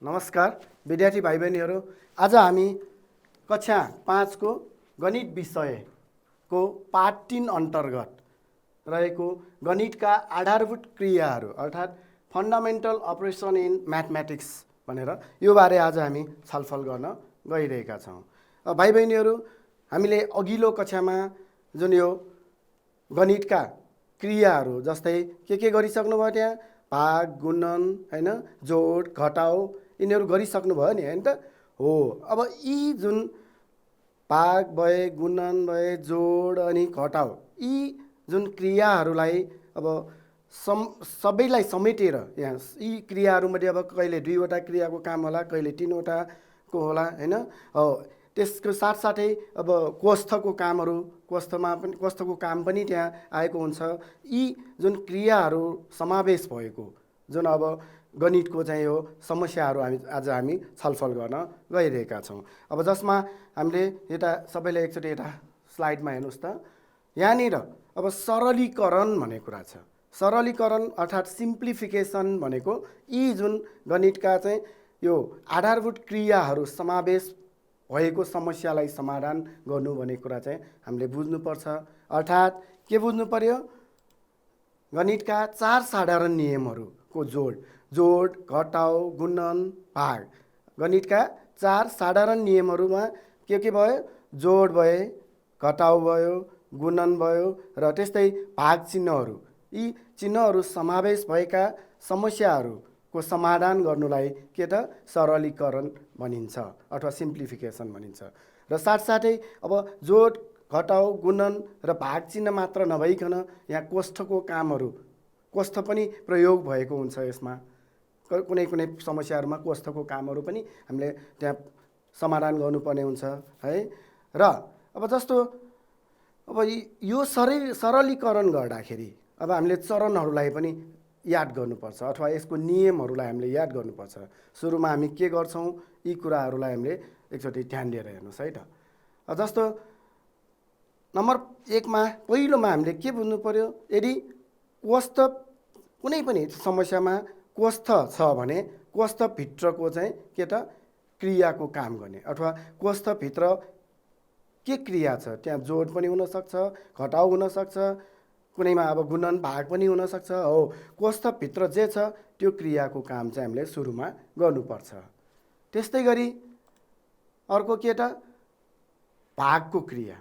नमस्कार विद्यार्थी भाइ बहिनीहरू। आज हामी कक्षा 5 को गणित विषयको पाठ 3 अन्तर्गत रहेको गणितका आधारभूत क्रियाहरू अर्थात् फन्डामेन्टल अपरेसन इन म्याथमेटिक्स भनेर यो बारे आज हामी छलफल गर्न गइरहेका छौँ। भाइ बहिनीहरू, हामीले अघिल्लो कक्षामा जुन यो गणितका क्रियाहरू जस्तै के गरिसक्नुभयो, त्यहाँ भाग, गुणन, हैन, जोड, घटाउ यिनीहरू गरिसक्नुभयो नि, हैन त हो। अब यी जुन भाग भए, गुणन भए, जोड अनि घटाउ, यी जुन क्रियाहरूलाई अब सबैलाई समेटेर यहाँ यी क्रियाहरूमध्ये अब कहिले 2वटा क्रियाको काम होला, कहिले 3वटाको होला, हैन। त्यसको साथसाथै अब कोष्ठको कामहरू, कोष्ठको काम पनि त्यहाँ आएको हुन्छ। यी जुन क्रियाहरू समावेश भएको जुन अब गणितको चाहिँ यो समस्याहरू हामी छलफल गर्न गइरहेका छौँ। अब जसमा हामीले यता सबैले एकचोटि यता स्लाइडमा हेर्नुहोस् त। यहाँनिर अब सरलीकरण भन्ने कुरा छ। सरलीकरण अर्थात् सिम्प्लिफिकेसन भनेको यी जुन गणितका चाहिँ यो आधारभूत क्रियाहरू समावेश भएको समस्यालाई समाधान गर्नु भन्ने कुरा चाहिँ हामीले बुझ्नुपर्छ। अर्थात् के बुझ्नु पर्यो? गणितका 4 साधारण नियमहरूको जोड, घटाउ, गुणन, भाग, गणितका 4 साधारण नियमहरूमा के भयो? जोड भए, घटाउ भयो, गुणन भयो र त्यस्तै भाग चिन्हहरू। यी चिन्हहरू समावेश भएका समस्याहरूको समाधान गर्नुलाई के त सरलीकरण भनिन्छ अथवा सिम्प्लिफिकेसन भनिन्छ। र साथसाथै अब जोड, घटाउ, गुणन र भाग चिन्ह मात्र नभइकन यहाँ कोष्ठको कामहरू, कोष्ठ पनि प्रयोग भएको हुन्छ। यसमा कुनै समस्याहरूमा कोष्ठको कामहरू पनि हामीले त्यहाँ समाधान गर्नुपर्ने हुन्छ है। र अब जस्तो अब यो सरलीकरण गर्दाखेरि अब हामीले चरणहरूलाई पनि याद गर्नुपर्छ अथवा यसको नियमहरूलाई हामीले याद गर्नुपर्छ। सुरुमा हामी के गर्छौँ, यी कुराहरूलाई हामीले एकचोटि ध्यान दिएर हेर्नुहोस् है त। जस्तो नम्बर 1 मा पहिलोमा हामीले के बुझ्नु पर्यो? यदि कोष्ठ कुनै पनि समस्यामा कोष्ठ छ भने कोष्ठभित्रको चाहिँ के त क्रियाको काम गर्ने अथवा कोष्ठभित्र के क्रिया छ, त्यहाँ जोड पनि हुनसक्छ, घटाउ हुनसक्छ, कुनैमा अब गुणन, भाग पनि हुनसक्छ। हो, कोष्ठभित्र जे छ त्यो क्रियाको काम चाहिँ हामीले सुरुमा गर्नुपर्छ। त्यस्तै गरी अर्को के त भागको क्रिया,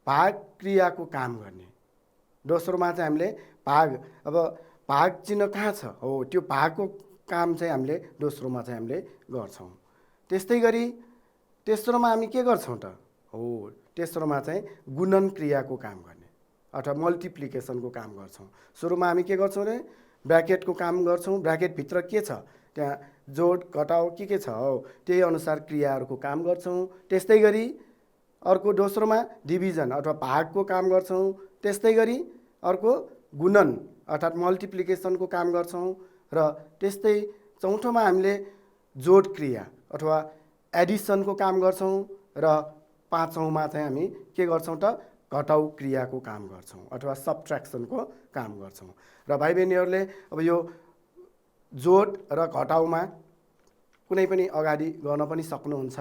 भाग क्रियाको काम गर्ने। दोस्रोमा चाहिँ हामीले अब भाग चिन्ह कहाँ छ, हो त्यो भागको काम चाहिँ हामीले दोस्रोमा चाहिँ हामीले गर्छौँ। त्यस्तै गरी तेस्रोमा हामी के गर्छौँ त? हो, तेस्रोमा चाहिँ गुणन क्रियाको काम गर्ने अथवा मल्टिप्लिकेसनको काम गर्छौँ। सुरुमा हामी के गर्छौँ रे? ब्र्याकेटको काम गर्छौँ। ब्र्याकेटभित्र के छ, त्यहाँ जोड, घटाउ के छ, हो त्यही अनुसार क्रियाहरूको काम गर्छौँ। त्यस्तै गरी अर्को दोस्रोमा डिभिजन अथवा भागको काम गर्छौँ। त्यस्तै गरी अर्को गुणन अर्थात् मल्टिप्लिकेसनको काम गर्छौँ। र त्यस्तै चौथोमा हामीले जोड क्रिया अथवा एडिसनको काम गर्छौँ। र पाँचौँमा चाहिँ हामी के गर्छौँ त? घटाउ क्रियाको काम गर्छौँ अथवा सब्ट्र्याक्सनको काम गर्छौँ। र भाइ बहिनीहरूले अब यो जोड र घटाउमा कुनै पनि अगाडि गर्न पनि सक्नुहुन्छ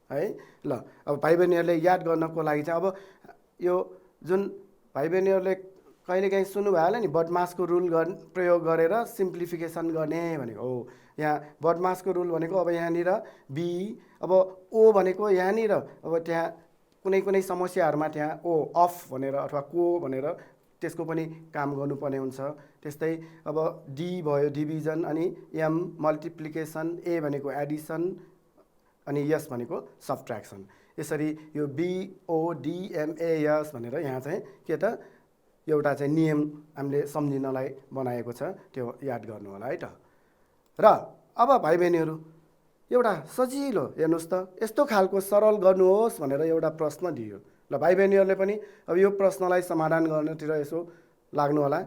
है। ल, अब भाइ बहिनीहरूले याद गर्नको लागि चाहिँ अब यो जुन भाइ बहिनीहरूले कहिलेकाहीँ सुन्नुभयो होला नि, बदमासको रुल प्रयोग गरेर सिम्प्लिफिकेसन गर्ने भनेको। हो, यहाँ बदमासको रुल भनेको अब यहाँनिर बी, अब ओ भनेको यहाँनिर अब त्यहाँ कुनै समस्याहरूमा त्यहाँ ओ अफ भनेर अथवा को भनेर त्यसको पनि काम गर्नुपर्ने हुन्छ। त्यस्तै अब डी भयो डिभिजन, अनि एम मल्टिप्लिकेसन, ए भनेको एडिसन, अनि यस भनेको सब्ट्र्याक्सन। यसरी यो BODMAS भनेर यहाँ चाहिँ के त एउटा चाहिँ नियम हामीले सम्झिनलाई बनाएको छ, त्यो याद गर्नु होला है त। र अब भाइ बहिनीहरू एउटा सजिलो हेर्नुहोस् त, यस्तो खालको सरल गर्नुहोस् भनेर एउटा प्रश्न दियो। ल भाइ बहिनीहरूले पनि अब यो प्रश्नलाई समाधान गर्नतिर यसो लाग्नु होला।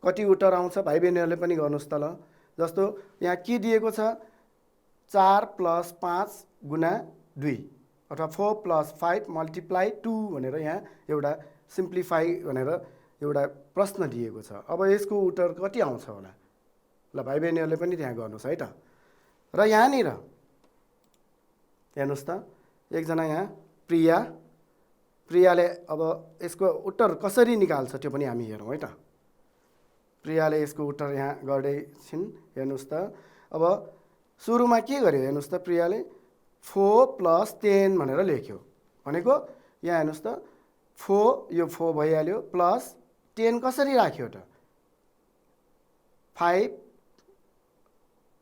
कति उत्तर आउँछ भाइ बहिनीहरूले पनि गर्नुहोस् त। ल, जस्तो यहाँ के दिएको छ? 4 + 5 × 2 अथवा 4 + 5 × 2 भनेर यहाँ एउटा सिम्प्लिफाई भनेर एउटा प्रश्न दिएको छ। अब यसको उत्तर कति आउँछ होला? ल भाइ बहिनीहरूले पनि त्यहाँ गर्नुहोस् है त। र यहाँनिर हेर्नुहोस् त, एकजना यहाँ प्रियाले अब यसको उत्तर कसरी निकाल्छ त्यो पनि हामी हेरौँ है त। प्रियाले यसको उत्तर यहाँ गर्दैछिन्। हेर्नुहोस् त, अब सुरुमा के गर्यो हेर्नुहोस् त, प्रियाले 4 + 10 भनेर लेख्यो। भनेको यहाँ हेर्नुहोस् त, 4 यो 4 भइहाल्यो, प्लस 10 कसरी राख्यो त, 5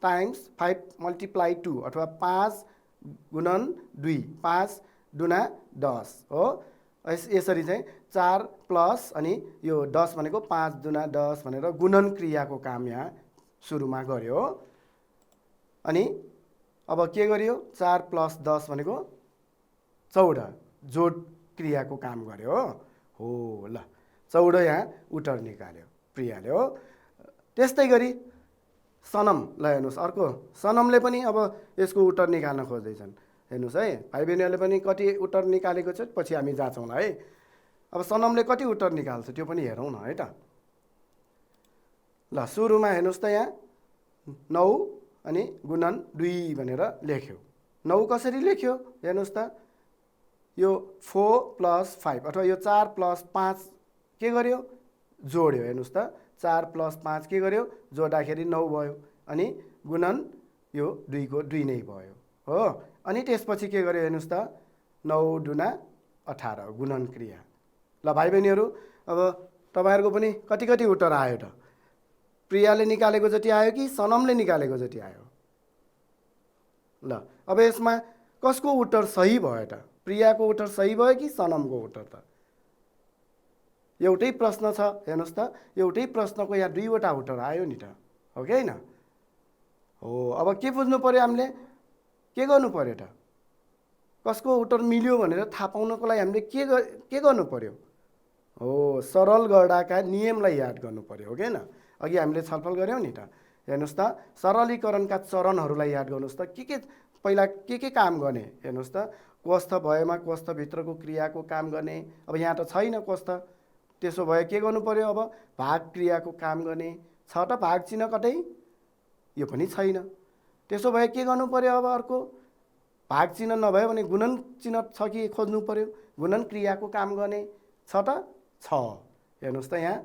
टाइम्स 5 × 2 अथवा 5 × 2, 5 दुना 10 हो। यसरी चाहिँ 4 प्लस अनि यो 10 भनेको 5 दुना 10 भनेर गुणन क्रियाको काम यहाँ सुरुमा गर्यो। अनि अब के गर्यो, 4 + 10 भनेको 14 जोड क्रियाको काम गर्यो हो। ल 14 यहाँ उत्तर निकाल्यो प्रियाले हो। त्यस्तै गरी सनम, ल हेर्नुहोस् अर्को सनमले पनि अब यसको उत्तर निकाल्न खोज्दैछन्। हेर्नुहोस् है, भाइ बहिनीहरूले पनि कति उत्तर निकालेको छ पछि हामी जाँचौँला है। अब सनमले कति उत्तर निकाल्छ त्यो पनि हेरौँ न है त। ल सुरुमा हेर्नुहोस् त, यहाँ 9 अनि गुणन 2 भनेर लेख्यो। 9 कसरी लेख्यो हेर्नुहोस् त, यो 4 + 5 अथवा यो 4 + 5 के गर्यो, जोड्यो। हेर्नुहोस् त, 4 + 5 के गर्यो, जोड्दाखेरि 9 भयो। अनि गुणन यो 2 को 2 नै भयो हो। अनि त्यसपछि के गर्यो हेर्नुहोस् त, 9 दुना 18 गुणन क्रिया। ल भाइ बहिनीहरू, अब तपाईँहरूको पनि कति कति उत्तर आयो त? प्रियाले निकालेको जति आयो कि सनमले निकालेको जति आयो? ल अब यसमा कसको उत्तर सही भयो त? प्रियाको उत्तर सही भयो कि सनमको उत्तर त? एउटै प्रश्न छ हेर्नुहोस् त, एउटै प्रश्नको यहाँ 2वटा उत्तर आयो नि त, हो कि होइन हो। अब के बुझ्नु पर्यो, हामीले के गर्नु पर्यो त? कसको उत्तर मिल्यो भनेर थाहा पाउनको लागि हामीले के गर्नु पर्यो हो, सरल गर्डाका नियमलाई याद गर्नु पर्यो हो कि होइन। अघि हामीले छलफल गऱ्यौँ नि त। हेर्नुहोस् त, सरलीकरणका चरणहरूलाई याद गर्नुहोस् त। पहिला के काम गर्ने हेर्नुहोस् त, कोष्ठ भएमा कोष्ठभित्रको क्रियाको काम गर्ने। अब यहाँ त छैन कोष्ठ, त्यसो भए के गर्नु पर्यो, अब भाग क्रियाको काम गर्ने। छ त भाग चिन्ह कतै, यो पनि छैन। त्यसो भए के गर्नु पर्यो, अब अर्को भाग चिन्ह नभयो भने गुणन चिन्ह छ कि खोज्नु पर्यो, गुणन क्रियाको काम गर्ने। छ त छ। हेर्नुहोस् त, यहाँ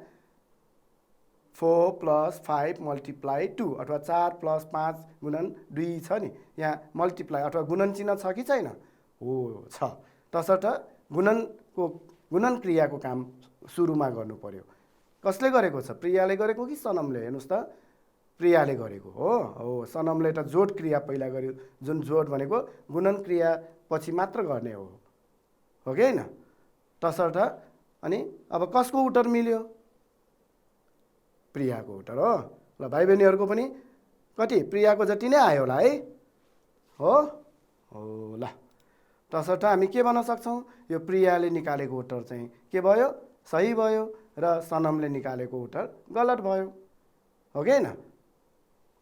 4 + 5 × 2 अथवा 4 + 5 × 2 छ नि, यहाँ मल्टिप्लाई अथवा गुणन चिन्ह छ कि छैन, हो छ। तसर्थ गुणन क्रियाको काम सुरुमा गर्नु पर्यो। कसले गरेको छ, प्रियाले गरेको कि सनमले? हेर्नुहोस् त, प्रियाले गरेको हो। सनमले त जोड क्रिया पहिला गर्यो, जुन जोड भनेको गुणन क्रिया पछि मात्र गर्ने हो कि होइन। तसर्थ अनि अब कसको उत्तर मिल्यो, प्रियाको उत्तर हो। ल भाइ बहिनीहरूको पनि कति प्रियाको जति नै आयो होला है हो। ल तसर्थ हामी के भन्न सक्छौँ, यो प्रियाले निकालेको उत्तर चाहिँ के भयो, सही भयो, र सनमले निकालेको उत्तर गलत भयो हो कि होइन।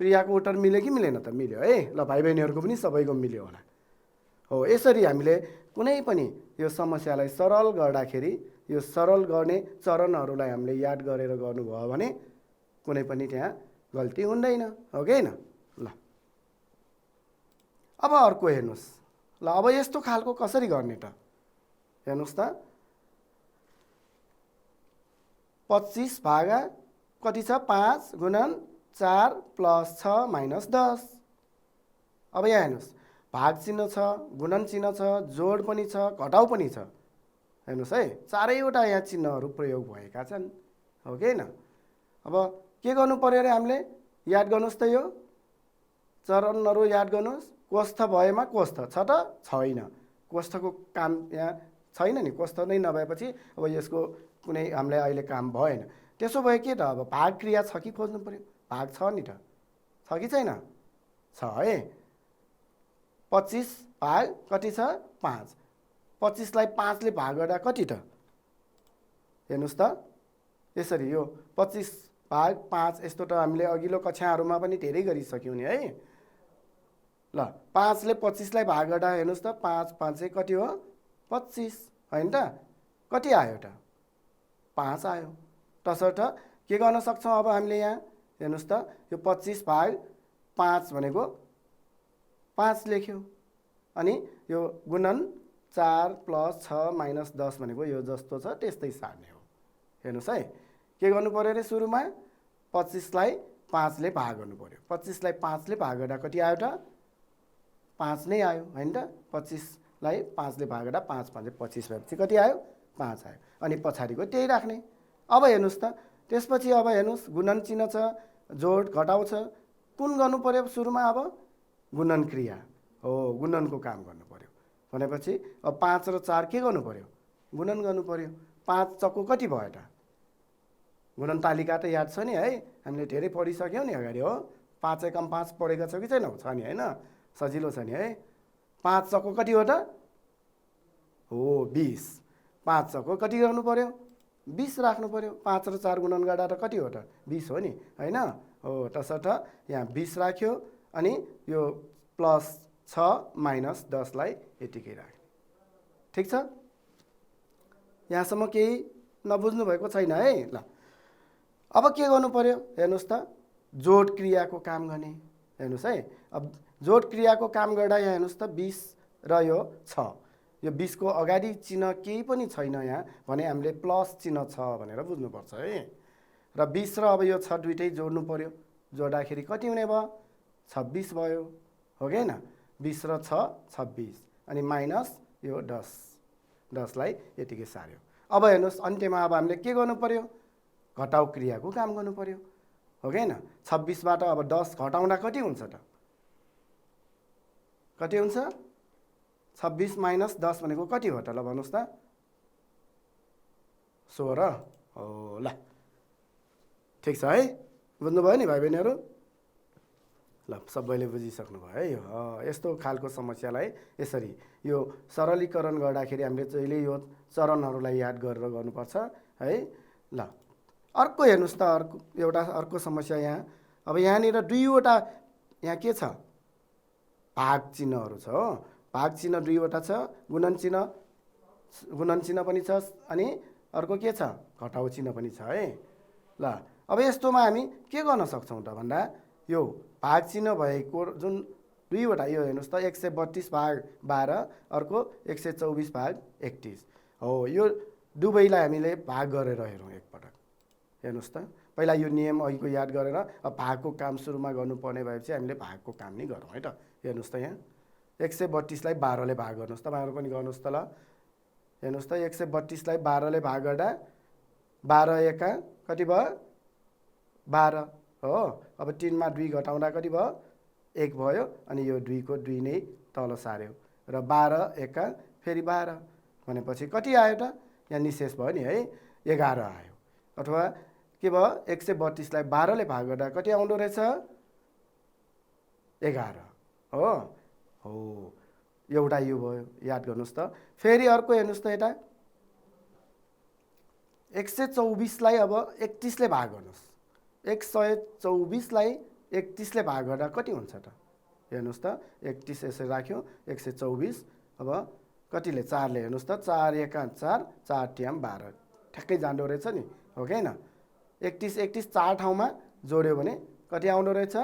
प्रियाको उत्तर मिल्यो कि मिलेन त? मिल्यो है। ल भाइ बहिनीहरूको पनि सबैको मिल्यो होला हो। यसरी हामीले कुनै पनि यो समस्यालाई सरल गर्दाखेरि यो सरल गर्ने चरणहरूलाई हामीले याद गरेर गर्नुभयो भने कुनै पनि त्यहाँ गल्ती हुँदैन हो कि होइन। ल अब अर्को हेर्नुहोस्। ल अब यस्तो खालको कसरी गर्ने त? हेर्नुहोस् त, 25 भागा कति छ, 5 × 4 + 6 - 10। अब यहाँ हेर्नुहोस्, भाग चिन्ह छ, गुणन चिन्ह छ, जोड पनि छ, घटाउ पनि छ। हेर्नुहोस् है, चारैवटा यहाँ चिन्हहरू प्रयोग भएका छन् हो कि होइन। अब के गर्नु पर्यो अरे हामीले, याद गर्नुहोस् त, यो चरणहरू याद गर्नुहोस्। कोष्ठ भएमा कोष्ठ छ त छैन, कोष्ठको काम यहाँ छैन नि, कोष्ठ नै नभएपछि अब यसको कुनै हामीलाई अहिले काम भएन। त्यसो भए के त, अब भाग क्रिया छ कि खोज्नु पर्यो। भाग छ नि त, छ कि छैन? छ है। 25 भाग कति छ, 5। 25 लाई 5 ले भाग गर्दा कति त? हेर्नुहोस् त, यसरी यो 25 भाग 5 यस्तो त हामीले अघिल्लो कक्षाहरूमा पनि धेरै गरिसक्यौँ नि है। ल 5 ले 25 लाई भाग गर्दा हेर्नुहोस् त, 5 × 5 कति हो, 25 होइन त? कति आयो त? 5 आयो। तसर्थ के गर्न सक्छौँ अब हामीले यहाँ हेर्नुहोस् त, यो 25 भाग 5 भनेको 5 लेख्यो अनि यो गुणन 4 + 6 - 10 भनेको यो जस्तो छ त्यस्तै सार्ने हो। हेर्नुहोस् है, के गर्नु पर्यो अरे सुरुमा 25 लाई 5 ले भाग गर्नु पर्यो। 25 लाई 5 ले भाग गर्दा कति आयो त? 5 नै आयो हैन त? 25 लाई 5 ले भाग गर्दा 5 × 5 = 25 भएपछि कति आयो? 5 आयो। अनि पछाडिको त्यही राख्ने। अब हेर्नुहोस् त, त्यसपछि अब हेर्नुहोस् गुणन चिन्ह छ, जोड घटाउ छ, कुन गर्नु पर्यो सुरुमा? अब गुणन क्रिया हो, गुणनको काम गर्नु पर्यो भनेपछि अब 5 र 4 के गर्नु पर्यो? गुणन गर्नु पर्यो। 5 चक्कु कति भयो त? गुणन तालिका त याद छ नि है, हामीले धेरै पढिसक्यौँ नि अगाडि हो। 5 × 5 पढेका छौँ कि छैनौँ? छ नि हैन, सजिलो छ नि है। 5 चक्कु कति हो त? हो 20। 5 चक्कु कति गर्नु पर्यो? 20 राख्नु पर्यो। 5 र 4 गुणन गर्दा त कति हो त? 20 हो नि हैन? हो, तसर्थ यहाँ 20 राख्यो अनि यो +6 - 10 लाई यतिकै राख्ने। ठिक छ? यहाँसम्म केही नबुझ्नु भएको छैन है? ल अब के गर्नु पर्यो? हेर्नुहोस् त, जोड क्रियाको काम गर्ने। हेर्नुहोस् है, अब जोड क्रियाको काम गर्दा यहाँ हेर्नुहोस् त 20 र यो 6, यो 20 को अगाडि चिन्ह केही पनि छैन यहाँ भने हामीले प्लस चिन्ह छ भनेर बुझ्नुपर्छ है। र 20 र अब यो 6 दुइटै जोड्नु पर्यो। जोड्दाखेरि कति हुने भयो? 26 भयो, हो कि हैन? 20 र 6 26 अनि माइनस यो 10, 10 लाई यतिकै सार्यो। अब हेर्नुहोस् अन्त्यमा अब हामीले के गर्नु पर्यो? घटाउ क्रियाको काम गर्नु पर्यो, हो कि हैन? 26 बाट अब 10 घटाउँदा कति हुन्छ त? कति हुन्छ? 26 - 10 भनेको कति हो त? ल भन्नुहोस् त। 16 हो। ल ठिक छ है, बुझ्नुभयो नि भाइ बहिनीहरू? ल सबैले बुझिसक्नु भयो है। यो यस्तो खालको समस्यालाई यसरी यो सरलीकरण गर्दाखेरि हामीले जहिले यो चरणहरूलाई याद गरेर गर्नुपर्छ है। ल अर्को हेर्नुहोस् त, अर्को समस्या यहाँ। अब यहाँनिर दुईवटा यहाँ के छ? भाग चिन्हहरू छ हो। भाग चिन्ह दुईवटा छ, गुणन चिन्ह पनि छ अनि अर्को के छ? घटाउ चिन्ह पनि छ है। ल अब यस्तोमा हामी के गर्न सक्छौँ त भन्दा यो भाग चिन्ह भएको जुन दुईवटा यो हेर्नुहोस् त 132 भाग 12 अर्को 124 भाग 31 हो। यो दुवैलाई हामीले भाग गरेर हेरौँ एकपटक। हेर्नुहोस् त, पहिला यो नियम अहिलेको याद गरेर अब भागको काम सुरुमा गर्नुपर्ने भएपछि हामीले भागको काम नै गरौँ है त। हेर्नुहोस् त, यहाँ 132 लाई 12 ले भाग गर्नुहोस् त। तपाईँहरू पनि गर्नुहोस् त। ल हेर्नुहोस् त, 132 लाई 12 ले भाग गर्दा 12 एका कति भयो? 12 हो। अब 3 मा 2 घटाउँदा कति भयो? 1 भयो अनि यो 2 को 2 नै तल सार्यो र 12 एका फेरि 12 भनेपछि कति आयो त? यहाँ निशेष भयो नि है, 11 आयो। अथवा के भयो? 132 लाई 12 ले भाग गर्दा कति आउँदो रहेछ? 11 हो। हो, एउटा यो भयो, याद गर्नुहोस् त। फेरि अर्को हेर्नुहोस् त, यता 124 लाई अब 31 ले भाग गर्नुहोस्। 124 लाई 31 ले भाग गर्दा कति हुन्छ त? हेर्नुहोस् त, 31 यसरी राख्यो, 124 अब कतिले? 4 ले। हेर्नुहोस् त, 4 एका 4, 4 ट्याम 12 ठ्याक्कै जाँदो रहेछ नि, हो कि हैन? 31 4 ठाउँमा जोड्यो भने कति आउँदो रहेछ?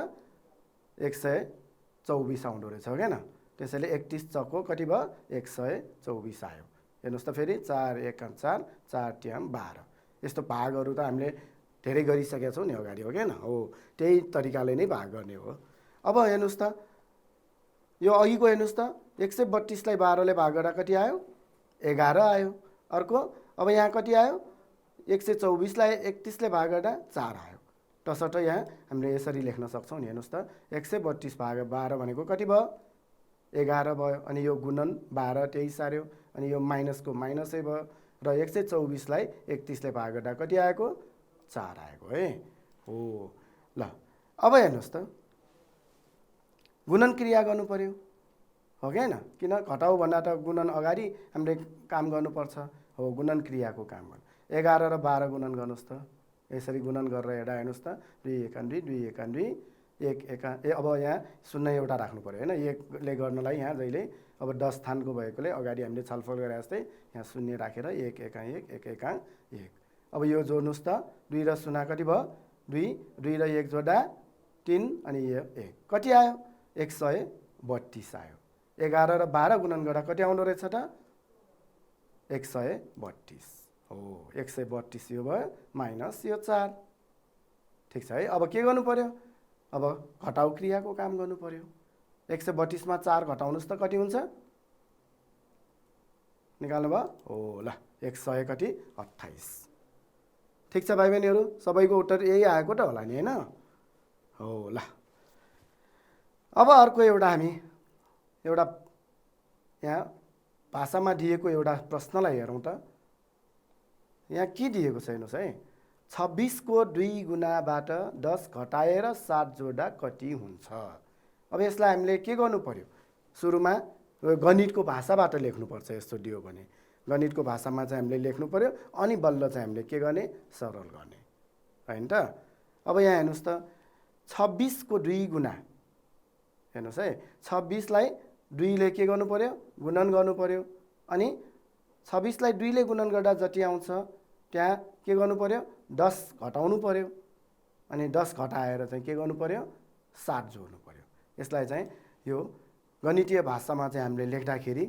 124 आउँदो रहेछ, हो कि हैन? त्यसैले 31 चक्को कति भयो? 124 आयो। हेर्नुहोस् त, फेरि 4 एका 4, 4 ट्याम 12 यस्तो भागहरू त हामीले धेरै गरिसकेका छौँ नि अगाडि, हो कि हैन? हो, त्यही तरिकाले नै भाग गर्ने हो। अब हेर्नुहोस् त, यो अघिको हेर्नुहोस् त, 132 लाई 12 ले भाग गर्दा कति आयो? 11 आयो। अर्को अब यहाँ कति आयो? 124 लाई 31 ले भाग गर्दा 4 आयो। तसर्थ यहाँ हामीले यसरी लेख्न सक्छौँ नि। हेर्नुहोस् त, 132 भाग 12 भनेको कति भयो? 11 भयो। अनि यो गुणन 12 त्यही सार्यो अनि यो माइनसको माइनसै भयो र 124 लाई 31 ले भाग गर्दा कति आएको? 4 आएको है। हो। ल अब हेर्नुहोस् त, गुणन क्रिया गर्नु पर्यो, हो कि हैन? किन? घटाउ भन्दा त गुणन अगाडि हामीले काम गर्नुपर्छ। हो, गुणन क्रियाको काम गर्नु। 11 र 12 गुणन गर्नुहोस् त। यसरी गुणन गरेर हेर्दा हेर्नुहोस् त, 2 एका 2, 2 एका 2, 1 एका अब यहाँ 0 एउटा राख्नु पर्यो हैन? 1 ले गर्नलाई यहाँ जहिले अब 10 स्थानको भएकोले अगाडि हामीले छलफल गरे जस्तै यहाँ 0 राखेर 1 एका 1, 1 एका 1। अब यो जोड्नुहोस् त, 2 र 0 कति भयो? 2, 2 र 1 जोड्दा 3 अनि यो 1 कति आयो? 129 132 आयो। 11 र 12 गुणन गर्दा कति आउँदो रहेछ त 132 हो। 132 यो भयो माइनस यो 4। ठिक छ है। अब के गर्नु पर्यो, अब घटाउ क्रियाको काम गर्नु पर्यो। 132 मा 4 घटाउनुस् त कति हुन्छ निकाल्नु भयो हो। ल 100 कति 28। ठिक छ भाइ बहिनीहरू, सबैको उत्तर यही आएको त होला नि हैन हो। ल अब अर्को एउटा हामी एउटा यहाँ भाषामा दिएको एउटा प्रश्नलाई हेरौँ त। यहाँ के दिएको छ हेर्नुहोस् है, 26 को 2 गुणाबाट 10 घटाएर 7 जोड्दा कति हुन्छ। अब यसलाई हामीले के गर्नु पर्यो, सुरुमा गणितको भाषाबाट लेख्नुपर्छ। यस्तो दियो भने गणितको भाषामा चाहिँ हामीले लेख्नु पर्यो, अनि बल्ल चाहिँ हामीले के गर्ने सरल गर्ने हैन त। अब यहाँ हेर्नुहोस् त 26 को 2 गुणा, हेर्नुहोस् है 26 लाई 2 ले के गर्नु पर्यो गुणन गर्नु पर्यो, अनि 26 लाई 2 ले गुणन गर्दा जति आउँछ त्यहाँ के गर्नु पर्यो 10 घटाउनु पर्यो, अनि 10 घटाएर चाहिँ के गर्नु पर्यो 7 जोड्नु पर्यो। यसलाई चाहिँ यो गणितीय भाषामा चाहिँ हामीले लेख्दाखेरि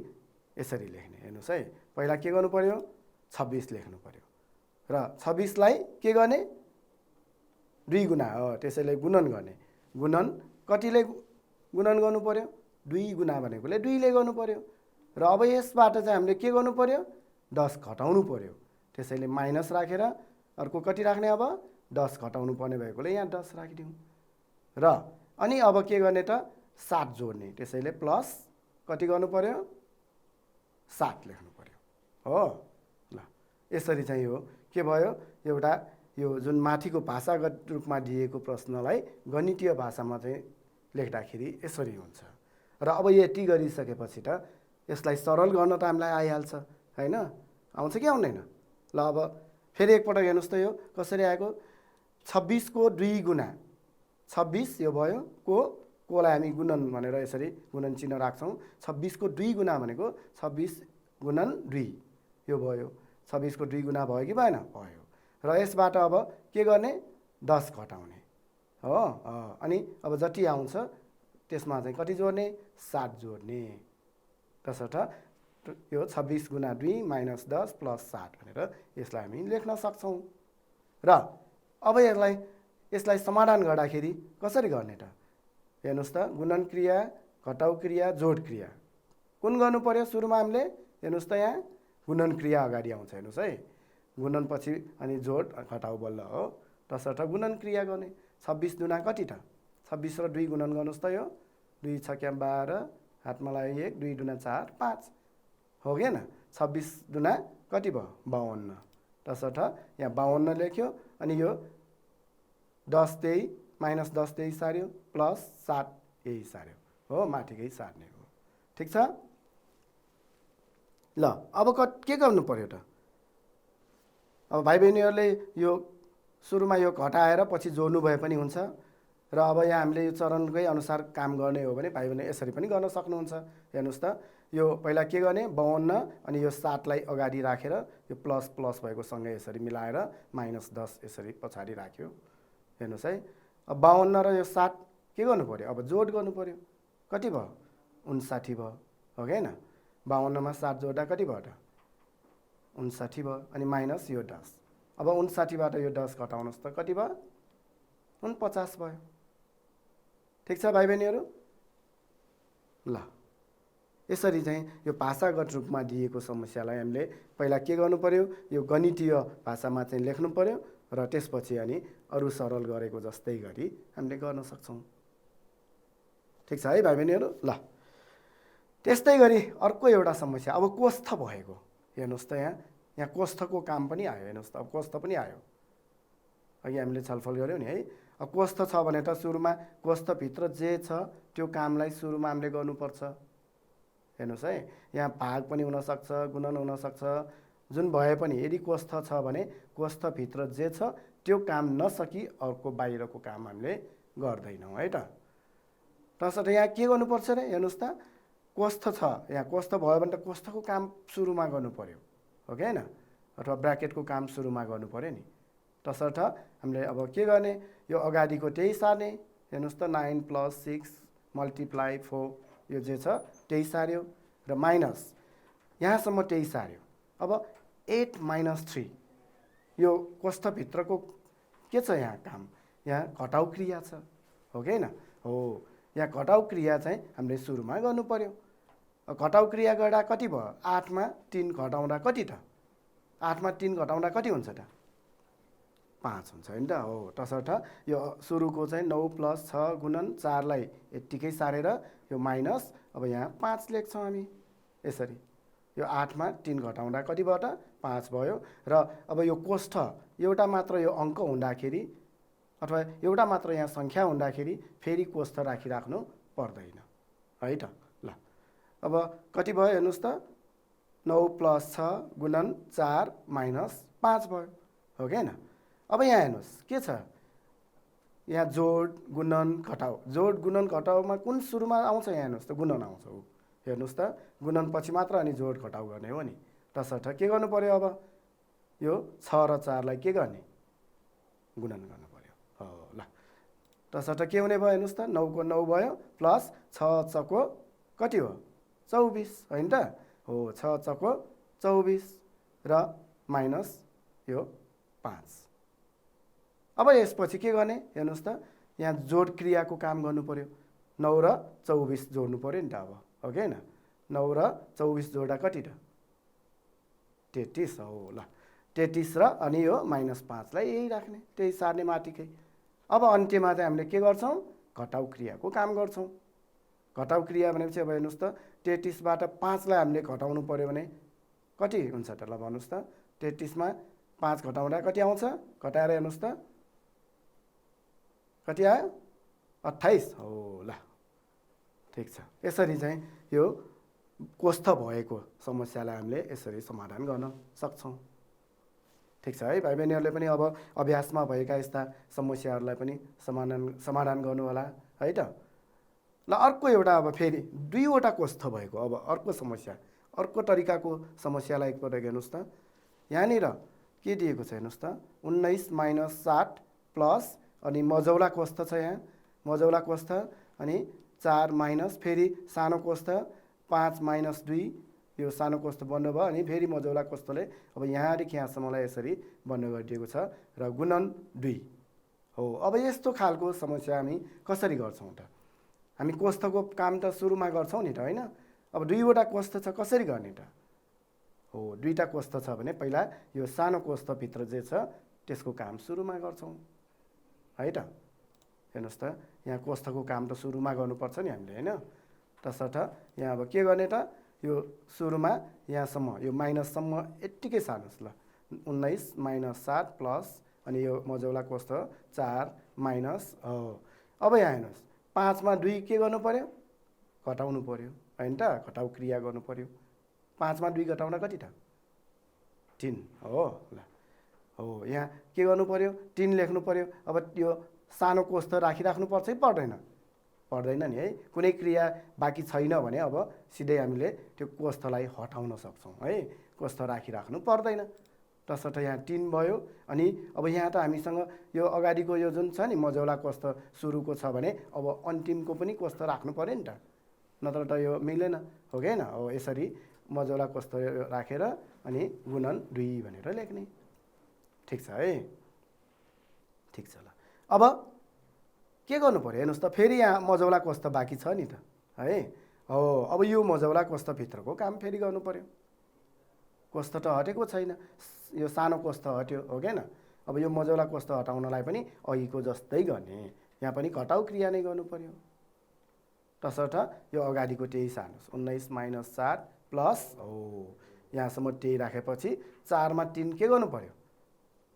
यसरी लेख्ने। हेर्नुहोस् है, पहिला के गर्नु पर्यो 26 लेख्नु पर्यो र 26 लाई के गर्ने 2 गुणा हो, त्यसैले गुणन गर्ने। गुणन कतिले गुणन गर्नु पर्यो 2 गुणा भनेकोले 2 ले गर्नु पर्यो। र अब यसबाट चाहिँ हामीले के गर्नु पर्यो 10 घटाउनु पर्यो, त्यसैले माइनस राखेर अर्को कति राख्ने अब 10 घटाउनु पर्ने भएकोले यहाँ 10 राखिदिउँ। र अनि अब के गर्ने त 7 जोड्ने, त्यसैले प्लस कति गर्नु पर्यो 7 लेख्नु पर्यो हो। ल यसरी चाहिँ यो के भयो, एउटा यो जुन माथिको भाषागत रूपमा दिएको प्रश्नलाई गणितीय भाषामा चाहिँ लेख्दाखेरि यसरी हुन्छ। र अब यति गरिसकेपछि त यसलाई सरल गर्न त हामीलाई आइहाल्छ हैन, आउँछ कि आउँदैन। ल अब फेरि एकपटक हेर्नुहोस् त यो कसरी आएको, 26 को 2 गुणा 26 यो भयो कोलाई हामी गुणन भनेर यसरी गुणन चिन्ह राख्छौँ। 26 को 2 गुणा भनेको 26 गुणन 2 यो भयो। 26 को 2 गुणा भयो कि भएन भयो। र यसबाट अब के गर्ने 10 घटाउने हो। अनि अब जति आउँछ त्यसमा चाहिँ कति जोड्ने 7 जोड्ने। तसर्थ यो 26 गुणा 2 माइनस 10 प्लस 7 भनेर यसलाई हामी लेख्न सक्छौँ। र अब यसलाई समाधान गर्दाखेरि कसरी गर्ने त हेर्नुहोस् त, गुणन क्रिया घटाउ क्रिया जोड क्रिया कुन गर्नु पर्यो सुरुमा हामीले, हेर्नुहोस् त यहाँ गुणन क्रिया अगाडि आउँछ। हेर्नुहोस् है, गुणन पछि अनि जोड घटाउ बल्ल हो। तसर्थ गुणन क्रिया गर्ने। 26 दुना कति त 26 र 2 गुणन गर्नुहोस् त, यो 2 छ क्या 12 हातमा लाग्यो 1 2 दुना 4 5 हो कि न। 26 दुना कति भयो 52। तसर्थ यहाँ 52 लेख्यो, अनि यो 10 त्यही माइनस 10 त्यही सार्यो प्लस 7 यही सार्यो हो, माथिकै सार्ने हो। ठिक छ। ल अब के गर्नु पर्यो त, अब भाइ बहिनीहरूले यो सुरुमा यो घटाएर पछि जोड्नु भए पनि हुन्छ। र अब यहाँ हामीले यो चरणकै अनुसार काम गर्ने हो भने भाइ बहिनी यसरी पनि गर्न सक्नुहुन्छ। हेर्नुहोस् त, यो पहिला के गर्ने 52 अनि यो 7 लाई अगाडि राखेर यो प्लस प्लस भएको सँगै यसरी मिलाएर माइनस 10 यसरी पछाडि राख्यो। हेर्नुहोस् है, अब 52 र यो 7 के गर्नु पर्यो अब जोड गर्नु पर्यो। कति भयो 59 भयो हो कि हैन। 52 मा 7 जोड्दा कति भयो त 59 भयो, अनि माइनस यो 10। अब 59 बाट यो 10 घटाउनुहोस् त कति भयो 49 भयो। ठिक छ भाइ बहिनीहरू। ल यसरी चाहिँ यो भाषागत रूपमा दिएको समस्यालाई हामीले पहिला के गर्नु पर्यो, यो गणितीय भाषामा चाहिँ लेख्नु पर्यो, र त्यसपछि अनि अरू सरल गरेको जस्तै गरी हामीले गर्न सक्छौँ। ठिक छ है भाइ बहिनीहरू। ल त्यस्तै गरी अर्को एउटा समस्या अब कोष्ठ भएको। हेर्नुहोस् त यहाँ कोष्ठको काम पनि आयो। हेर्नुहोस् त अब कोष्ठ पनि आयो, अघि हामीले छलफल गऱ्यौँ नि है। अब कोष्ठ छ भने त सुरुमा कोष्ठभित्र जे छ त्यो कामलाई सुरुमा हामीले गर्नुपर्छ। हेर्नुहोस् है, यहाँ भाग पनि हुनसक्छ गुणन हुनसक्छ, जुन भए पनि यदि कोष्ठ छ भने कोष्ठभित्र जे छ त्यो काम नसकी अर्को बाहिरको काम हामीले गर्दैनौँ है त। तसर्थ यहाँ के गर्नुपर्छ र हेर्नुहोस् त, कोष्ठ छ यहाँ कोष्ठ भयो भने त कोष्ठको काम सुरुमा गर्नु पर्यो हो कि हैन, अथवा ब्राकेटको काम सुरुमा गर्नु पर्यो नि। तसर्थ हामीले अब के गर्ने, यो अगाडिको त्यही सार्ने। हेर्नुहोस् त 9 + 6 × 4 यो जे छ त्यही सार्यो र माइनस यहाँसम्म त्यही सार्यो। अब 8 - 3 यो कोष्ठभित्रको के छ यहाँ काम? यहाँ घटाउ क्रिया छ, हो कि होइन? हो, यहाँ घटाउ क्रिया चाहिँ हामीले सुरुमा गर्नु पर्यो। घटाउ क्रिया गर्दा कति भयो? 8 मा 3 घटाउँदा कति त? 8 मा 3 घटाउँदा कति हुन्छ त? 5 हुन्छ होइन त? हो, तसर्थ यो सुरुको चाहिँ 9 + 6 × 4 लाई यत्तिकै सारेर यो माइनस अब यहाँ 5 लेख्छौँ हामी यसरी। यो 8 मा 3 घटाउँदा कति भयो त? 5 भयो। र अब यो कोष्ठ एउटा मात्र यो अङ्क हुँदाखेरि अथवा एउटा मात्र यहाँ सङ्ख्या हुँदाखेरि फेरि कोष्ठ राखिराख्नु पर्दैन है त। ल अब कति भयो हेर्नुहोस् त? 9 + 6 × 4 - 5 भयो, हो कि होइन? अब यहाँ हेर्नुहोस् के छ? यहाँ जोड गुणन घटाउ। जोड गुणन घटाउमा कुन सुरुमा आउँछ? यहाँ हेर्नुहोस् त गुणन आउँछ। हो, हेर्नुहोस् त गुणन पछि मात्र अनि जोड घटाउ गर्ने हो नि। तसर्थ के गर्नु पर्यो? अब यो 6 र 4 लाई के गर्ने? गुणन गर्नु पर्यो। हो, ल तसर्थ के हुने भयो हेर्नुहोस् त? 9 को 9 भयो प्लस 6 × 6 को कति हो? 24 होइन त? हो, 6 × 6 को 24 र माइनस यो 5। अब यसपछि के गर्ने हेर्नुहोस् त? यहाँ जोड क्रियाको काम गर्नु पर्यो। 9 र 24 जोड्नु पर्यो नि त अब, हो कि होइन? 9 र 24 जोड्दा कति त? 33। हो, ल 33 र अनि यो -5 लाई यही राख्ने, त्यही सार्ने माथिकै। अब अन्त्यमा चाहिँ हामीले के गर्छौँ? घटाउ क्रियाको काम गर्छौँ। घटाउ क्रिया भनेपछि अब हेर्नुहोस् त 33 बाट 5 लाई हामीले घटाउनु पर्यो भने कति हुन्छ त? ल भन्नुहोस् त 33 मा 5 घटाउँदा कति आउँछ? घटाएर हेर्नुहोस् त कति आयो? 28। हो, ल ठिक छ। यसरी चाहिँ यो कोष्ठ भएको समस्यालाई हामीले यसरी समाधान गर्न सक्छौँ। ठिक छ है भाइ बहिनीहरूले पनि अब अभ्यासमा भएका यस्ता समस्याहरूलाई पनि समाधान गर्नु होला है त। ल अर्को एउटा अब फेरि दुईवटा कोष्ठ भएको अब अर्को समस्या, अर्को तरिकाको समस्यालाई एकपटक हेर्नुहोस् त। यहाँनिर के दिएको छ हेर्नुहोस् त? 19 - 7 प्लस अनि मझौला कोष्ठ छ यहाँ, मझौला कोष्ठ अनि 4 माइनस फेरि सानो कोष्ठ 5 - 2 यो सानो कोष्ठ बन्द भयो अनि फेरि मझौला कोष्ठले अब यहाँदेखि यहाँसम्मलाई यसरी बन्द गरिदिएको छ र गुणन 2। हो, अब यस्तो खालको समस्या हामी कसरी गर्छौँ त? हामी कोष्ठको काम त सुरुमा गर्छौँ नि त होइन? अब दुईवटा कोष्ठ छ कसरी गर्ने त? हो, दुईटा कोष्ठ छ भने पहिला यो सानो कोष्ठभित्र जे छ त्यसको काम सुरुमा गर्छौँ है त। हेर्नुहोस् त यहाँ कोष्ठको काम त सुरुमा गर्नुपर्छ नि हामीले होइन? तसर्थ यहाँ अब के गर्ने त? यो सुरुमा यहाँसम्म यो माइनससम्म यत्तिकै सार्नुहोस्। ल 19 - 7 प्लस अनि यो मझौला कोष्ठ 4 माइनस। हो, अब यहाँ हेर्नुहोस् 5 मा 2 के गर्नु पर्यो? घटाउनु पर्यो होइन त? घटाउ क्रिया गर्नु पर्यो। 5 मा 2 घटाउँदा कति त? 3। हो, ल हो, यहाँ के गर्नु पर्यो? 3 लेख्नु पर्यो। अब यो सानो कोष्ठ राखिराख्नु पर्छ कि पर्दैन? पर्दैन नि है। कुनै क्रिया बाँकी छैन भने अब सिधै हामीले त्यो कोष्ठलाई हटाउन सक्छौँ है, कोष्ठ राखिराख्नु पर्दैन। तसर्थ यहाँ 3 भयो अनि अब यहाँ त हामीसँग यो अगाडिको यो जुन छ नि मझौला कोष्ठ सुरुको छ भने अब अन्तिमको पनि कोष्ठ राख्नु पर्यो नि त, नत्र त यो मिलेन, हो कि होइन? हो, यसरी मझौला कोष्ठ राखेर अनि गुणन 2 भनेर लेख्ने। ठिक छ है? ठिक छ। ल अब के गर्नु पर्यो हेर्नुहोस् त? फेरि यहाँ मझौला कोष्ठ बाँकी छ नि त है? हो, अब यो मझौला कोष्ठभित्रको काम फेरि गर्नु पर्यो। कोष्ठ त हटेको छैन, यो सानो कोष्ठ हट्यो, हो कि होइन? अब यो मझौला कोष्ठ हटाउनलाई पनि अघिको जस्तै गर्ने, यहाँ पनि घटाउ क्रिया नै गर्नु पर्यो। तसर्थ यो अगाडिको त्यही सार्नुहोस्। 19 - 7 प्लस हो यहाँसम्म त्यही राखेपछि 4 मा 3 के गर्नु पर्यो?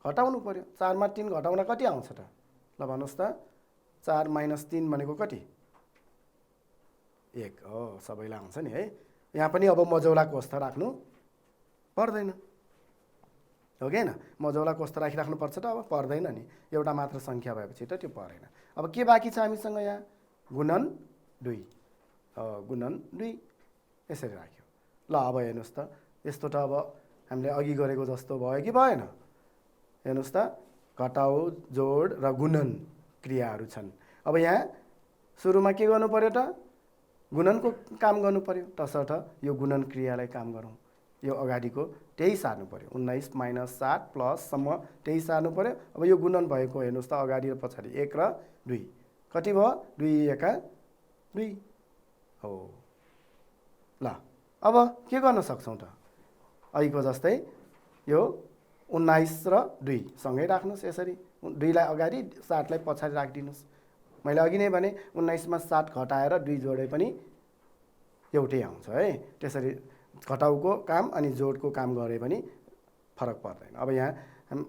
घटाउनु पर्यो। 4 मा 3 घटाउँदा कति आउँछ त? ल भन्नुहोस् त? 4 - 3 भनेको कति? 1। हो, सबैलाई आउँछ नि है? यहाँ पनि अब मझौला कोष्ठ राख्नु पर्दैन, हो कि होइन? मझौला कोष्ठ राखिराख्नुपर्छ त? अब पर्दैन नि, एउटा मात्र सङ्ख्या भएपछि त त्यो परेन। अब के बाँकी छ हामीसँग यहाँ? गुणन 2। गुणन 2 यसरी राख्यो। ल अब हेर्नुहोस् त यस्तो त अब हामीले अघि गरेको जस्तो भयो कि भएन? हेर्नुहोस् त घटाउ जोड र गुणन क्रियाहरू छन्। अब यहाँ सुरुमा के गर्नु पर्यो त? गुणनको काम गर्नु पर्यो, तसर्थ यो गुणन क्रियालाई काम गरौँ। यो अगाडिको त्यही सार्नु पर्यो, 19 - 7 प्लससम्म त्यही सार्नु पर्यो। अब यो गुणन भएको हेर्नुहोस् त, अगाडि र पछाडि 1 र 2 कति भयो, 2 एका 2 हो। ल अब के गर्न सक्छौँ त, अहिलेको जस्तै यो 19 र 2 सँगै राख्नुहोस्। यसरी 2 लाई अगाडि 7 लाई पछाडि राखिदिनुहोस्। मैले अघि नै भने 19 मा 7 घटाएर 2 जोडे पनि एउटै आउँछ है। त्यसरी घटाउको काम अनि जोडको काम गरे पनि फरक पर्दैन। अब यहाँ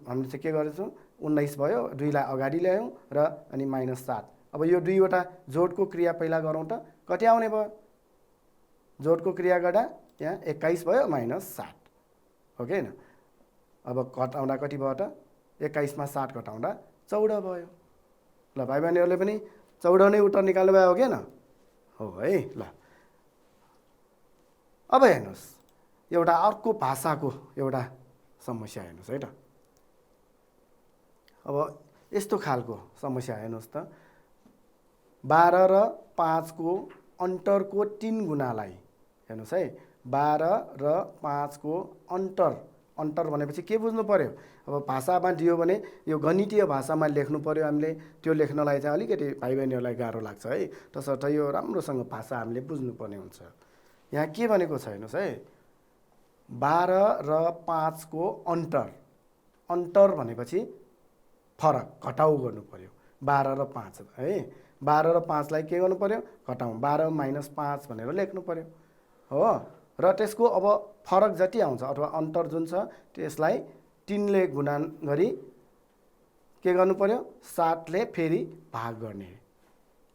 हामीले चाहिँ के गरेछौँ, 19 भयो, 2 लाई अगाडि ल्यायौँ र अनि -7। अब यो 2 वटा जोडको क्रिया पहिला गरौँ त, कति आउने भयो, जोडको क्रिया गर्दा यहाँ 21 भयो -7 हो कि हैन। अब घटाउँदा कति भयो त, 21 मा 7 घटाउँदा 14 भयो। ल भाइ बहिनीहरूले पनि 14 नै उत्तर निकाल्नु भयो हो कि हैन, हो है। ल अब हेर्नुहोस् एउटा अर्को भाषाको एउटा समस्या हेर्नुहोस् है त। अब यस्तो खालको समस्या हेर्नुहोस् त, 12 र 5 को अन्टरको 3 गुणालाई हेर्नुहोस् है, 12 र 5 को अन्टर भनेपछि के बुझ्नु पर्यो। अब भाषामा दियो भने यो गणितीय भाषामा लेख्नु पर्यो हामीले, त्यो लेख्नलाई चाहिँ अलिकति भाइ बहिनीहरूलाई गाह्रो लाग्छ है। तसर्थ यो राम्रोसँग भाषा हामीले बुझ्नुपर्ने हुन्छ। यहाँ के भनेको छ हेर्नुहोस् है, 12 र 5 को अन्टर भनेपछि फरक, घटाउ गर्नु पर्यो। 12 र 5 है, 12 र 5 लाई के गर्नु पर्यो, घटाउँ, 12 - 5 भनेर लेख्नु पर्यो हो। र त्यसको अब फरक जति आउँछ अथवा अन्तर जुन छ त्यसलाई 3 ले गुणन गरी के गर्नु पर्यो, 7 ले फेरि भाग गर्ने।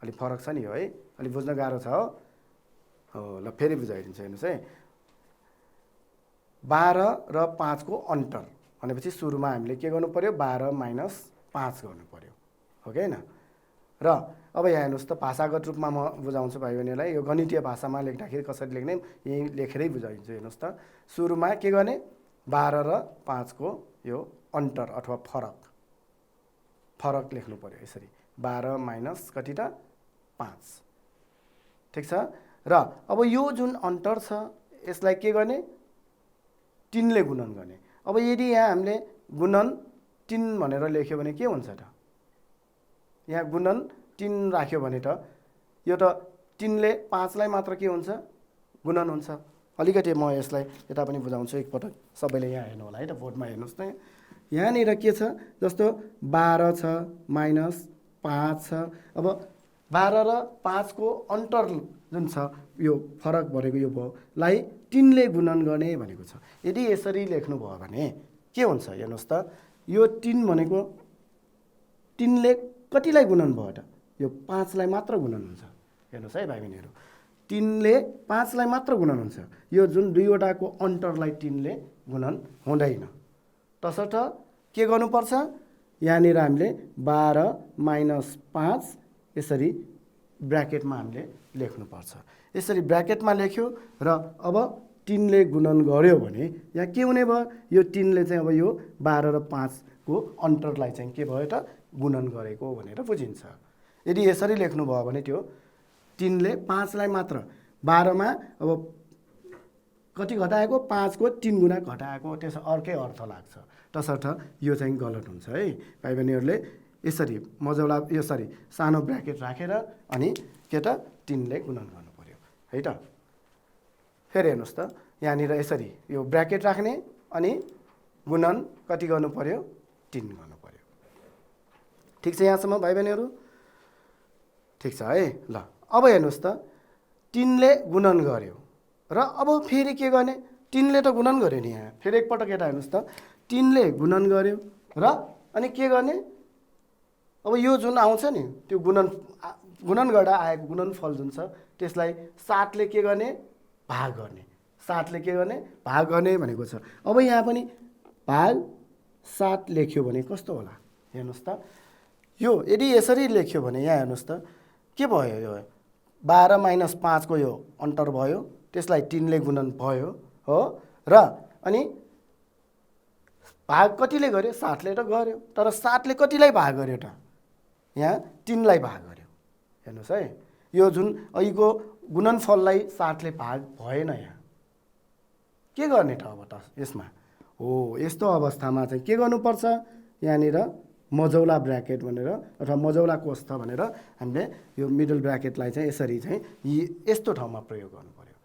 अलि फरक छ नि यो है, अलि बुझ्न गाह्रो छ हो। ल फेरि बुझाइदिन्छु हेर्नुहोस् है, 12 र 5 को अन्टर भनेपछि सुरुमा हामीले के गर्नु पर्यो, 12 - 5 गर्नु पर्यो हो कि हैन। र अब यहाँ हेर्नुहोस् त, भाषागत रूपमा म बुझाउँछु भाइ बहिनीलाई। यो गणितीय भाषामा लेख्दाखेरि कसरी लेख्ने यही लेखेरै बुझाइदिन्छु हेर्नुहोस् त। सुरुमा के गर्ने, 12 र 5 को यो अन्टर अथवा फरक लेख्नु पर्यो यसरी, 12 माइनस कति त 5, ठिक छ। र अब यो जुन अन्तर छ यसलाई के गर्ने, 3 ले गुणन गर्ने। अब यदि यहाँ हामीले गुणन 3 भनेर लेख्यो भने के हुन्छ त, यहाँ गुणन 3 राख्यो भने त यो त 3 ले 5 लाई मात्र के हुन्छ, गुणन हुन्छ। अलिकति म यसलाई यता पनि बुझाउँछु एकपटक, सबैले यहाँ हेर्नु होला है त, बोर्डमा हेर्नुहोस् त। यहाँनिर के छ, जस्तो 12 छ -5 छ। अब 12 र 5 को अन्तर जुन छ यो फरक भनेको यो भयो लाई 3 ले गुणन गर्ने भनेको छ। यदि यसरी लेख्नु भयो भने के हुन्छ हेर्नुहोस् त, यो 3 भनेको 3 ले कतिलाई गुणन भयो त, यो 5 लाई मात्र गुणन हुन्छ। हेर्नुहोस् है भाइ बहिनीहरू, 3 ले 5 लाई मात्र गुणन हुन्छ। यो जुन 2 वटाको अन्टरलाई 3 ले गुणन हुँदैन। तसर्थ के गर्नुपर्छ, यहाँनिर हामीले 12 - 5 यसरी ब्र्याकेटमा हामीले लेख्नुपर्छ। यसरी ब्र्याकेटमा लेख्यो र अब 3 ले गुणन गर्यो भने यहाँ के हुने भयो, यो 3 ले चाहिँ अब यो 12 र 5 को अन्टरलाई चाहिँ के भयो त, गुणन गरेको भनेर बुझिन्छ। यदि यसरी लेख्नु भयो भने त्यो 3 ले 5 लाई मात्र, 12 मा अब कति घटाएको, 5 को 3 गुणा घटाएको, त्यसो अर्कै अर्थ लाग्छ। तसर्थ यो चाहिँ गलत हुन्छ है। भाइ बहिनीहरूले यसरी मजौला यसरी सानो ब्र्याकेट राखेर अनि के त 3 ले गुणन गर्नु पर्यो है त। फेरि हेर्नुहोस् त, यहाँनिर यसरी यो ब्र्याकेट राख्ने अनि गुणन कति गर्नु पर्यो, 3 गर्नु पर्यो। ठिक छ यहाँसम्म भाइ बहिनीहरू, ठिक छ है। ल अब हेर्नुहोस् त, 3 ले गुणन गर्यो र अब फेरि के गर्ने, 3 ले त गुणन गर्यो नि, यहाँ फेरि एकपटक यता हेर्नुहोस् त, 3 ले गुणन गर्यो र अनि के गर्ने, अब यो जुन आउँछ नि त्यो गुणन गर्दा आएको गुणनफल जुन छ त्यसलाई 7 ले के गर्ने, भाग गर्ने। 7 ले के गर्ने, भाग गर्ने भनेको छ। अब यहाँ पनि भाग 7 लेख्यो भने कस्तो होला हेर्नुहोस् त, यो यदि यसरी लेख्यो भने यहाँ हेर्नुहोस् त के भयो, यो 12 - 5 को यो अन्तर भयो, त्यसलाई 3 ले गुणन भयो हो, र अनि भाग कतिले गर्यो, 7 ले त गर्यो, तर 7 ले कतिलाई भाग गर्यो त, यहाँ 3 लाई भाग गर्यो। हेर्नुहोस् है, यो जुन अहिलेको गुणनफललाई 7 ले भाग भएन यहाँ। के गर्ने त अब त यसमा? हो, यस्तो अवस्थामा चाहिँ के गर्नुपर्छ? यहाँनिर मजौला ब्र्याकेट भनेर अथवा मजौला कोष्ठ भनेर हामीले यो मिडल ब्र्याकेटलाई चाहिँ यसरी चाहिँ यस्तो ठाउँमा प्रयोग गर्नु पर्यो।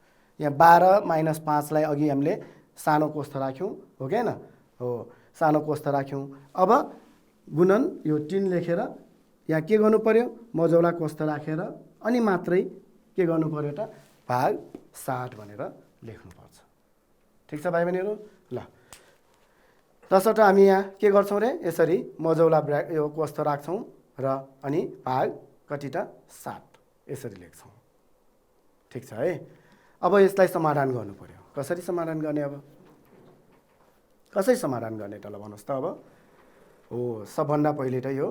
यहाँ 12 - 5 लाई अघि हामीले सानो कोष्ठ राख्यौँ, हो कि हैन? हो, सानो कोष्ठ राख्यौँ। अब गुणन यो 3 लेखेर यहाँ के गर्नु पर्यो? मजौला कोष्ठ राखेर अनि मात्रै के गर्नु पर्यो त? भाग 60 भनेर लेख्नुपर्छ। ठिक छ भाइ बहिनीहरू? ल, तसर्थ हामी यहाँ के गर्छौँ रे? यसरी मजौला यो कोष्ठ राख्छौँ र अनि भाग कति त? 7 यसरी लेख्छौँ। ठिक छ है? अब यसलाई समाधान गर्नु पर्यो। कसरी समाधान गर्ने? अब कसरी समाधान गर्ने त? ल भन्नुहोस् त अब। हो, सबभन्दा पहिले त यो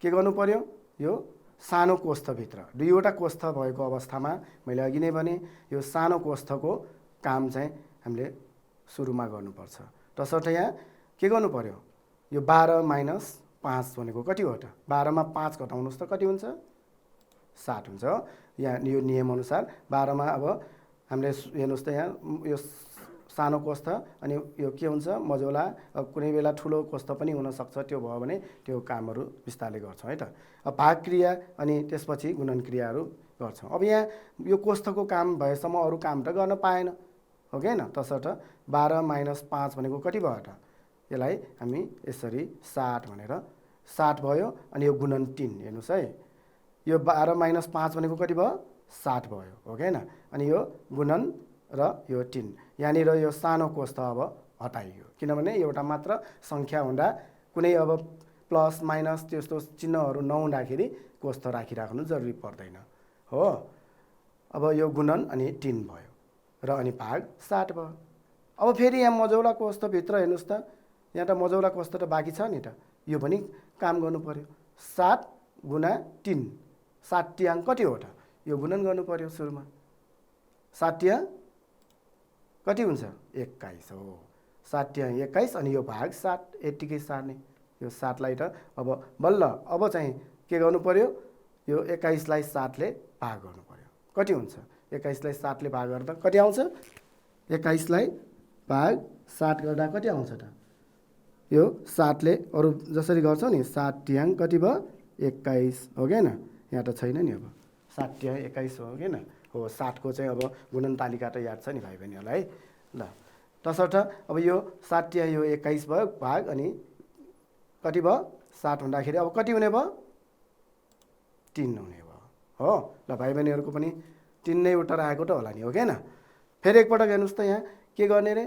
के गर्नु पर्यो? यो सानो कोष्ठभित्र दुईवटा कोष्ठ भएको अवस्थामा मैले अघि नै भने यो सानो कोष्ठको काम चाहिँ हामीले सुरुमा गर्नुपर्छ। तसर्थ यहाँ के गर्नु पर्यो? यो 12 - 5 भनेको कति हो त? 12 मा 5 घटाउनुहोस् त कति हुन्छ? 7 हुन्छ। यहाँ यो नियमअनुसार 12 मा अब हामीले हेर्नुहोस् त यहाँ यो सानो कोष्ठ अनि यो के हुन्छ? मजौला। कुनै बेला ठुलो कोष्ठ पनि हुनसक्छ, त्यो भयो भने त्यो कामहरू विस्तारले गर्छौँ है त। अब भाग क्रिया अनि त्यसपछि गुणन क्रियाहरू गर्छौँ। अब यहाँ यो कोष्ठको काम भएसम्म अरू काम त गर्न पाएन, हो कि हैन? तसर्थ 12 - 5 भनेको कति भयो त? यसलाई हामी यसरी 7 भनेर 7 भयो अनि यो गुणन 3 हेर्नुहोस् है। यो 12 - 5 भनेको कति भयो? 7 भयो, हो कि हैन? अनि यो गुणन र यो 3 यहाँनिर यो सानो कोष्ठ अब हटाइयो, किनभने एउटा मात्र सङ्ख्या हुँदा कुनै अब प्लस माइनस त्यस्तो चिन्हहरू नहुँदाखेरि कोष्ठ राखिराख्नु जरुरी पर्दैन, हो। अब यो गुणन अनि 3 भयो र अनि भाग 7 भयो। अब फेरि यहाँ मजौला कोष्ठभित्र हेर्नुहोस् त, यहाँ त मजौला कोष्ठ त बाँकी छ नि त, यो पनि काम गर्नु पर्यो। 7 गुणा 3 7 तिहाङ कति हो त? यो गुणन गर्नु पर्यो सुरुमा। 7 तिहाङ कति हुन्छ? 21 हो। 7 तिहाङ 21 अनि यो भाग 7 यतिकै सार्ने। यो 7 लाई त अब बल्ल अब चाहिँ के गर्नु पर्यो? यो 21 लाई 7 ले भाग गर्नु पर्यो। कति हुन्छ? 21 लाई 7 ले भाग गर्दा कति आउँछ? 21 लाई भाग 7 गर्दा कति आउँछ त? यो 7 ले अरू जसरी गर्छौँ नि, 7 तिहाङ कति भयो? 21 हो कि हैन? यहाँ त छैन नि अब 7 तिहाङ 21 हो कि हैन? हो, 7 को चाहिँ अब गुणन तालिका त याद छ नि भाइ बहिनीहरूलाई। ल, तसर्थ अब यो 7 तिहाङ यो 21 भयो भाग अनि कति भयो? 7 हुँदाखेरि अब कति हुने भयो? 3 हुने भयो, हो। ल भाइ बहिनीहरूको पनि 3 नै उत्तर आएको त होला नि, हो कि हैन? फेरि एकपटक हेर्नुहोस् त यहाँ के गर्ने रे?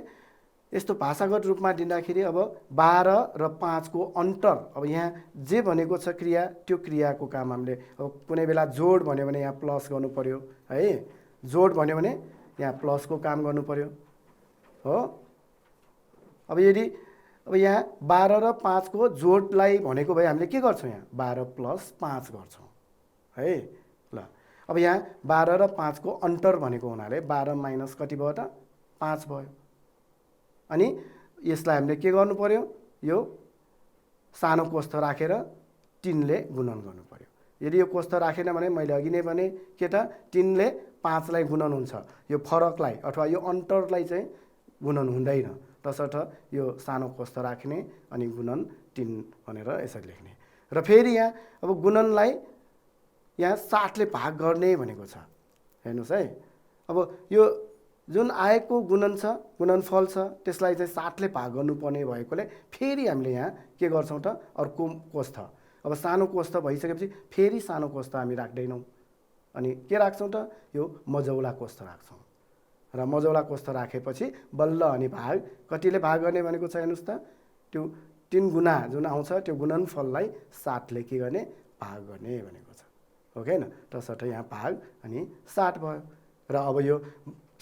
यस्तो भाषागत रूपमा दिँदाखेरि अब 12 र 5 को अन्तर, अब यहाँ जे भनेको छ क्रिया त्यो क्रियाको काम हामीले अब कुनै बेला जोड भन्यो भने यहाँ प्लस गर्नु पर्यो है, जोड भन्यो भने यहाँ प्लसको काम गर्नु पर्यो, हो। अब यदि अब यहाँ 12 र 5 को जोडलाई भनेको भए हामीले के गर्छौँ? यहाँ 12 + 5 गर्छौँ है। ल, अब यहाँ 12 र 5 को अन्तर भनेको हुनाले 12 माइनस कति भयो त? 5 भयो। अनि यसलाई हामीले के गर्नु पर्यो? यो सानो कोष्ठ राखेर 3 ले गुणन गर्नु पर्यो। यदि यो कोष्ठ राखेन भने मैले अघि नै भने के त? 3 ले 5 लाई गुणन हुन्छ, यो फरकलाई अथवा यो अन्तरलाई चाहिँ गुणन हुँदैन। तसर्थ यो सानो कोष्ठ राख्ने अनि गुणन 3 भनेर यसरी लेख्ने। र फेरि यहाँ अब गुणनलाई यहाँ 7 ले भाग गर्ने भनेको छ, हेर्नुहोस् है। अब यो जुन आएको गुणन छ, गुणनफल छ, त्यसलाई चाहिँ 7 ले भाग गर्नुपर्ने भएकोले फेरि हामीले यहाँ के गर्छौँ त? अर्को कोष्ठ, अब सानो कोष्ठ भइसकेपछि फेरि सानो कोष्ठ हामी राख्दैनौँ अनि के राख्छौँ त? यो मजौला कोष्ठ राख्छौँ र मजौला कोष्ठ राखेपछि बल्ल अनि भाग कतिले भाग गर्ने भनेको छ? हेर्नुहोस् त, त्यो 3 गुणा जुन आउँछ त्यो गुणनफललाई 7 ले के गर्ने? भाग गर्ने भनेको छ, हो कि हैन? तसर्थ यहाँ भाग अनि 7 भयो। र अब यो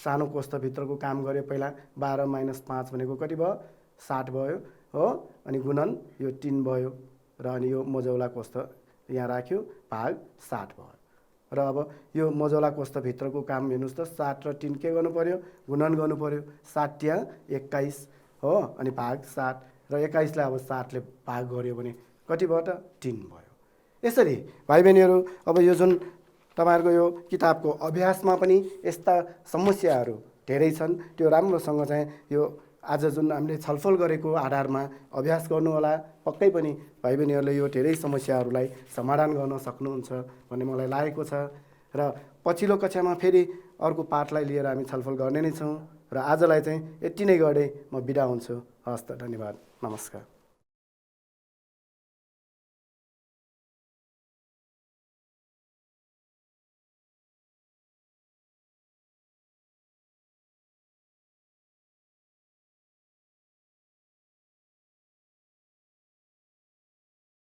सानो कोष्ठभित्रको काम गऱ्यो पहिला 12 - 5 भनेको कति भयो? 7 भयो, हो। अनि गुणन यो 3 भयो र अनि यो मजौला कोष्ठ यहाँ राख्यो, भाग 7 भयो। र अब यो मजौला कोष्ठभित्रको काम हेर्नुहोस् त, 7 र 3 के गर्नु पर्यो? गुणन गर्नु पर्यो। 7 तिहाङ 21 हो अनि भाग 7 र 21 लाई अब 7 ले भाग गर्यो भने कति भयो त? 3 भयो। यसरी भाइ बहिनीहरू अब यो जुन तपाईँहरूको यो किताबको अभ्यासमा पनि यस्ता समस्याहरू धेरै छन्, त्यो राम्रोसँग चाहिँ यो आज जुन हामीले छलफल गरेको आधारमा अभ्यास गर्नुहोला। पक्कै पनि भाइ बहिनीहरूले यो धेरै समस्याहरूलाई समाधान गर्न सक्नुहुन्छ भन्ने मलाई लागेको छ र पछिल्लो कक्षामा फेरि अर्को पाठलाई लिएर हामी छलफल गर्ने नै छौँ र आजलाई चाहिँ यति नै गर्दै म बिदा हुन्छु। हवस् त, धन्यवाद, नमस्कार।